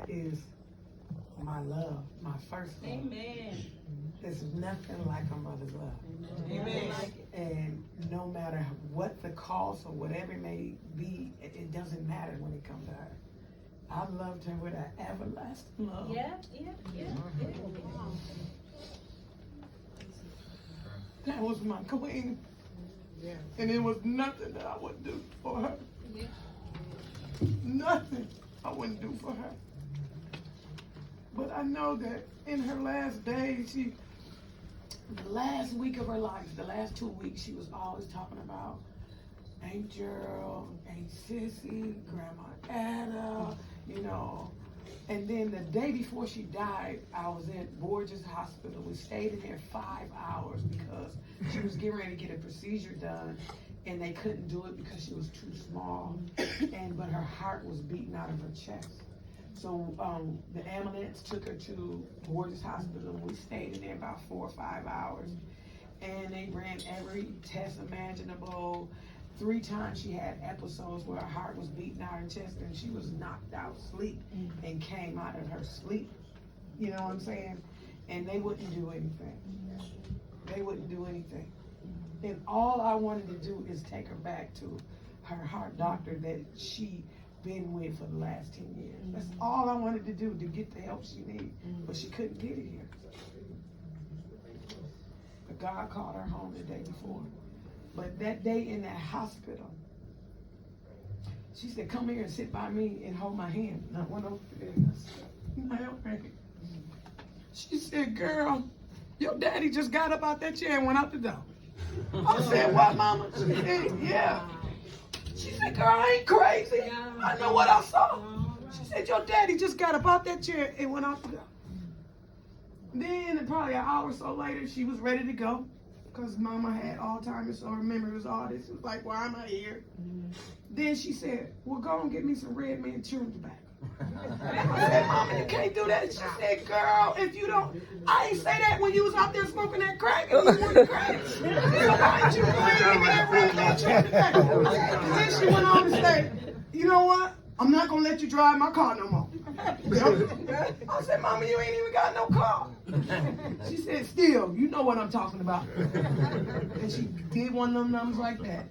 is my love, my first love. Amen. There's nothing like a mother's love. Amen. And no matter what the cost or whatever it may be, it doesn't matter when it comes to her. I loved her with an everlasting love. Yeah. That was my queen. And it was nothing that I wouldn't do for her. Nothing I wouldn't do for her. But I know that in her last days, the last week of her life, the last 2 weeks, she was always talking about Aunt Gerald, Aunt Sissy, Grandma Ada, you know. And then the day before she died, I was at Borges Hospital. We stayed in there 5 hours because she was getting ready to get a procedure done, and they couldn't do it because she was too small. But her heart was beating out of her chest. So the ambulance took her to Borges Hospital, and we stayed in there about 4 or 5 hours. And they ran every test imaginable. 3 times she had episodes where her heart was beating out her chest, and she was knocked out asleep and came out of her sleep. You know what I'm saying? And they wouldn't do anything. They wouldn't do anything. And all I wanted to do is take her back to her heart doctor that she been with for the last 10 years. That's all I wanted to do, to get the help she needed. But she couldn't get it here. But God called her home the day before. But that day in that hospital, she said, come here and sit by me and hold my hand. And I went over there and I said, she said, girl, your daddy just got up out that chair and went out the door. I said, what, mama? She said, yeah. She said, girl, I ain't crazy. I know what I saw. She said, your daddy just got up out that chair and went out the door. Then probably an hour or so later, she was ready to go because mama had Alzheimer's, so her memory was all this. It was like, why am I here? Then she said, well, go and get me some Red Man chewing tobacco. I said, mama, you can't do that. She said, girl, if you don't, I ain't say that when you was out there smoking that crack and you wanted crack. So why didn't you go and give me that Red Man chewing tobacco? And then she went on to say, you know what? I'm not going to let you drive my car no more. I said, mama, you ain't even got no car. She said, still, you know what I'm talking about. And she did one of them numbers like that.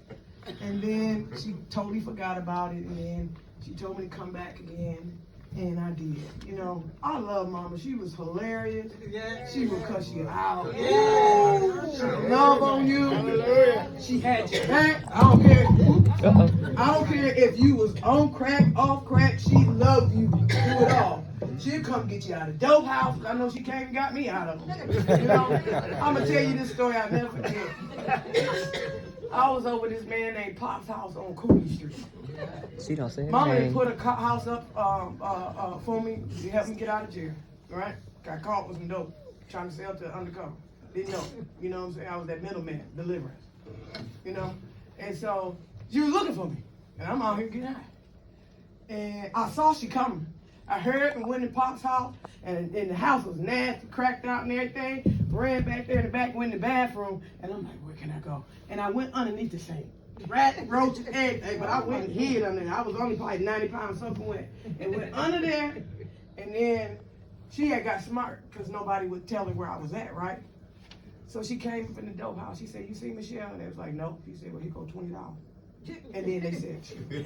And then she totally forgot about it. And then she told me to come back again. And I did. You know, I love mama. She was hilarious. She would cuss you out. She would love on you. She had your back. I don't care. I don't care if you was on crack, off crack. She loved you through it all. She'll come get you out of dope house. I know she came and got me out of them. You know, I'm going to tell you this story I'll never forget. I was over this man named Pop's house on Cooley Street. She don't say Mama anything. had put a house up for me to help me get out of jail. Right? Got caught with some dope, trying to sell to undercover. Didn't know. You know what I'm saying? I was that middleman, deliverance. You know? And so she was looking for me. And I'm out here getting out. And I saw she coming. I heard and went in Pop's house, and the house was nasty, cracked out and everything. Ran back there in the back, went in the bathroom, and I'm like, where can I go? And I went underneath the sink. Rat, roaches, everything, but I went and hid under there. I was only probably 90 pounds soaking wet. And went under there, and then she had got smart, because nobody would tell her where I was at, right? So she came from the dope house. She said, you see Michelle? And they was like, no. She said, well, here go $20. And then they said, she came in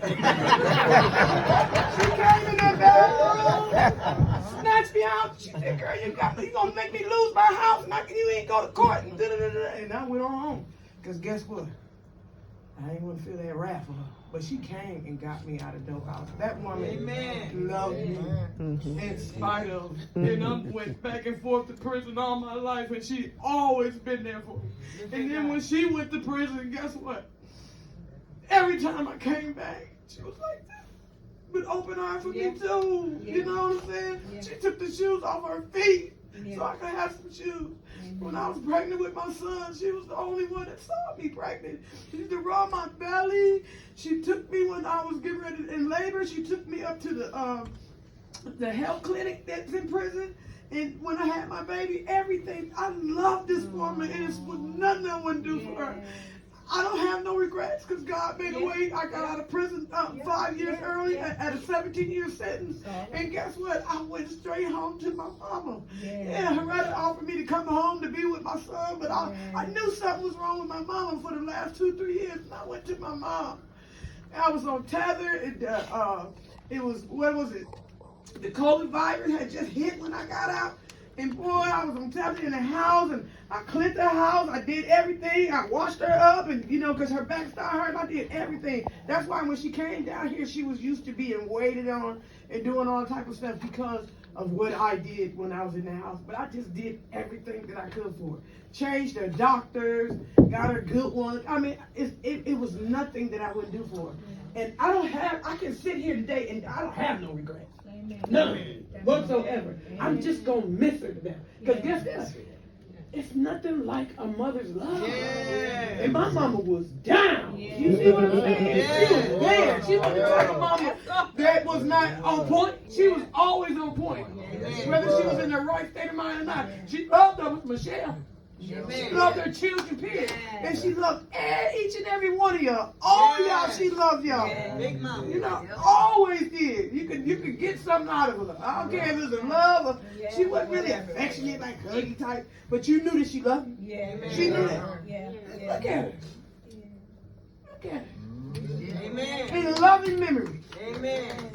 that bathroom, snatched me out. She said, girl, you gonna make me lose my house, and you ain't go to court. And I went on home. Because guess what? I ain't want to feel that wrath for her. But she came and got me out of dope house. That woman loved me in spite of. And I went back and forth to prison all my life, and she always been there for me. And then when she went to prison, guess what? Every time I came back, she was like that. With open arms for me too. You know what I'm saying? She took the shoes off her feet so I could have some shoes. When I was pregnant with my son, she was the only one that saw me pregnant. She used to rub my belly. She took me when I was getting ready in labor. She took me up to the health clinic that's in prison. And when I had my baby, everything. I love this woman, and it's what nothing I wouldn't do for her. I don't have no regrets because God made a way. I got out of prison 5 years early at a 17-year sentence. And guess what? I went straight home to my mama. Yeah, her brother offered me to come home to be with my son, but I knew something was wrong with my mama for the last 2-3 years. And I went to my mom. I was on tether. It was, what was it? The COVID virus had just hit when I got out. And boy, I was on tether in the house, and I cleaned the house. I did everything. I washed her up, and because her back started hurting, I did everything. That's why when she came down here, she was used to being waited on and doing all type of stuff because of what I did when I was in the house. But I just did everything that I could for her. Changed her doctors, got her good ones. I mean, it was nothing that I wouldn't do for her. And I can sit here today and I don't have no regrets. None whatsoever. I'm just going to miss her to death. Because guess what? It's nothing like a mother's love. And my mama was down. You see what I'm saying? She was there. She wasn't the type of mama that was not on point. She was always on point. Whether she was in the right state of mind or not. She loved us, Michelle. She loved her children, period. And she loved each and every one of y'all. All y'all, she loved y'all. Big mama. Always did. You could get something out of her. I don't care if it was a love or she wasn't really affectionate, like huggy type, but you knew that she loved you. She knew that. Look at her. Look at her. Amen. In loving memory. Amen.